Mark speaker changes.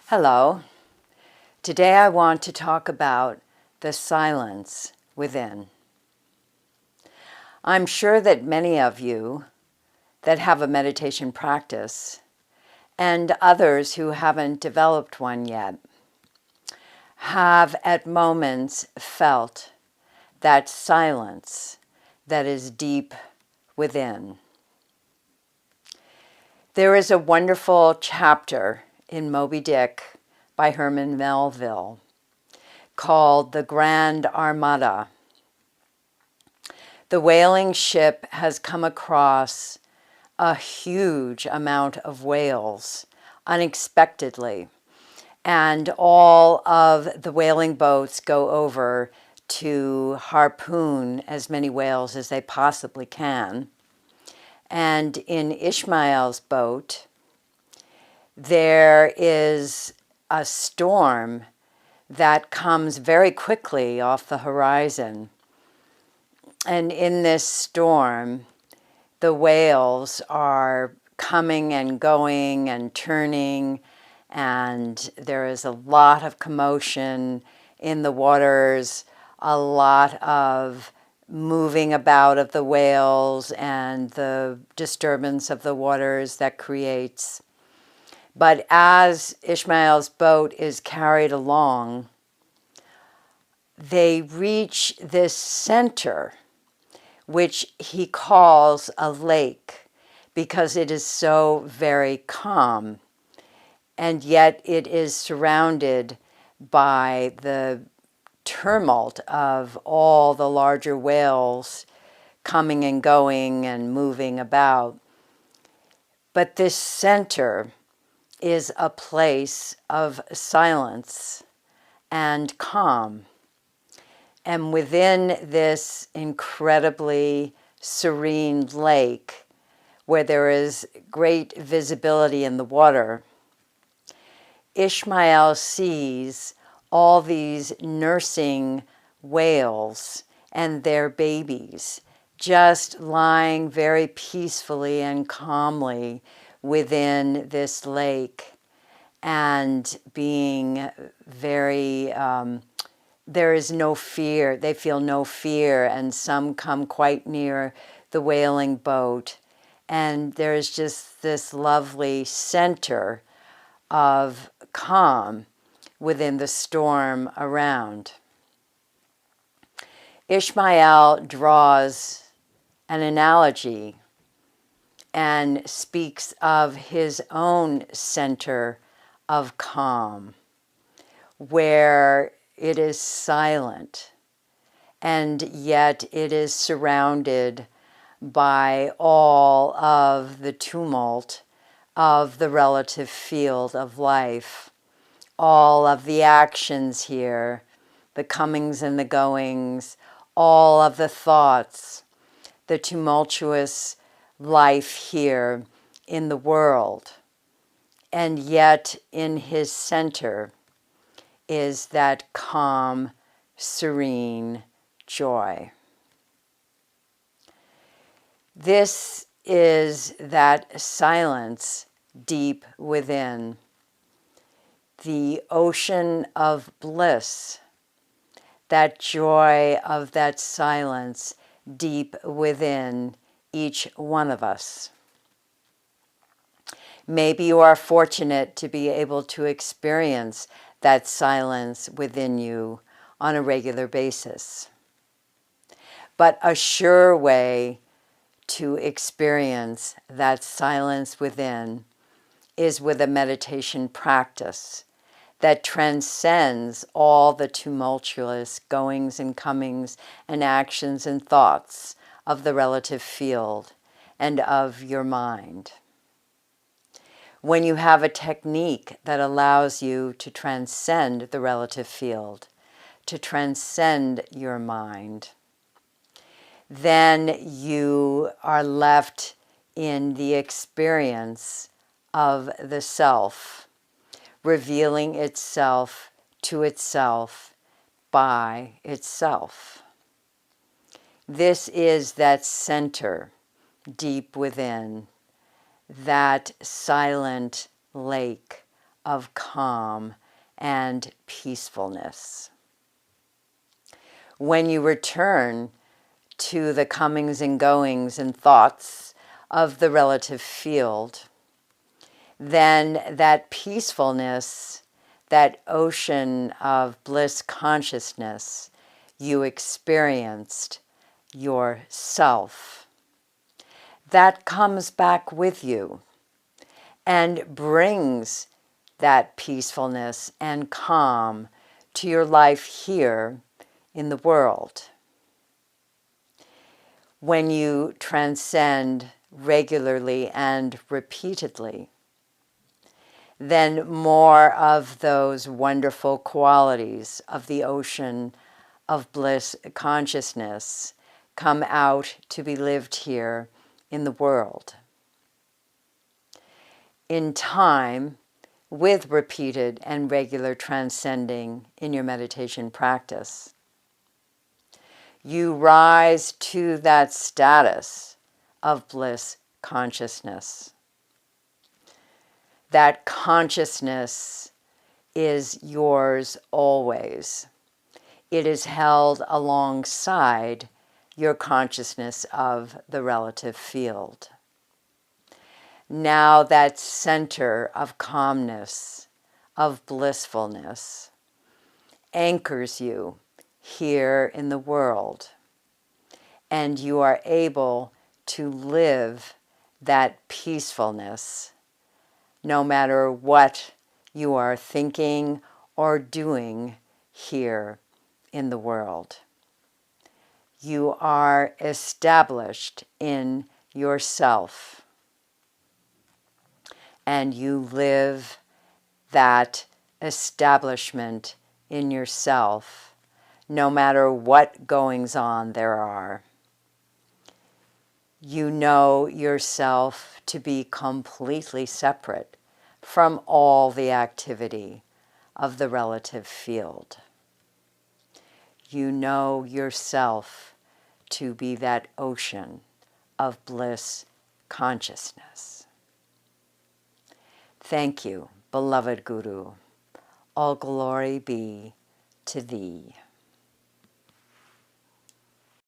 Speaker 1: Hello. Today I want to talk about the silence within. I'm sure that many of you that have a meditation practice and others who haven't developed one yet have at moments felt that silence that is deep within. There is a wonderful chapter in Moby by Herman Melville called the Grand Armada. The whaling ship has come across a huge amount of whales unexpectedly, and all of the whaling boats go over to harpoon as many whales as they possibly can. And in Ishmael's boat, there is a storm that comes very quickly off the horizon. And in this storm, the whales are coming and going and turning, and there is a lot of commotion in the waters, a lot of moving about of the whales and the disturbance of the waters that creates. But as Ishmael's boat is carried along, they reach this center, which he calls a lake, because it is so very calm. And yet it is surrounded by the tumult of all the larger whales coming and going and moving about. But this center is a place of silence and calm. And within this incredibly serene lake, where there is great visibility in the water, Ishmael sees all these nursing whales and their babies just lying very peacefully and calmly within this lake, and being very, there is no fear. They feel no fear, and some come quite near the whaling boat. And there's just this lovely center of calm within the storm around. Ishmael draws an analogy and speaks of his own center of calm, where it is silent, and yet it is surrounded by all of the tumult of the relative field of life, all of the actions here, the comings and the goings, all of the thoughts, the tumultuous life here in the world. And yet in his center is that calm, serene joy. This is that silence deep within, the ocean of bliss, that joy of that silence deep within each one of us. Maybe you are fortunate to be able to experience that silence within you on a regular basis. But a sure way to experience that silence within is with a meditation practice that transcends all the tumultuous goings and comings and actions and thoughts of the relative field and of your mind. When you have a technique that allows you to transcend the relative field, to transcend your mind, then you are left in the experience of the self, revealing itself to itself by itself. This is that center deep within, that silent lake of calm and peacefulness. When you return to the comings and goings and thoughts of the relative field, then that peacefulness, that ocean of bliss consciousness you experienced yourself, that comes back with you and brings that peacefulness and calm to your life here in the world. When you transcend regularly and repeatedly, then more of those wonderful qualities of the ocean of bliss consciousness come out to be lived here in the world. In time, with repeated and regular transcending in your meditation practice, you rise to that status of bliss consciousness. That consciousness is yours always. It is held alongside your consciousness of the relative field. Now that center of calmness, of blissfulness, anchors you here in the world, and you are able to live that peacefulness no matter what you are thinking or doing here in the world. You are established in yourself, and you live that establishment in yourself no matter what goings on there are. You know yourself to be completely separate from all the activity of the relative field. You know yourself to be that ocean of bliss consciousness. Thank you, beloved Guru. All glory be to thee.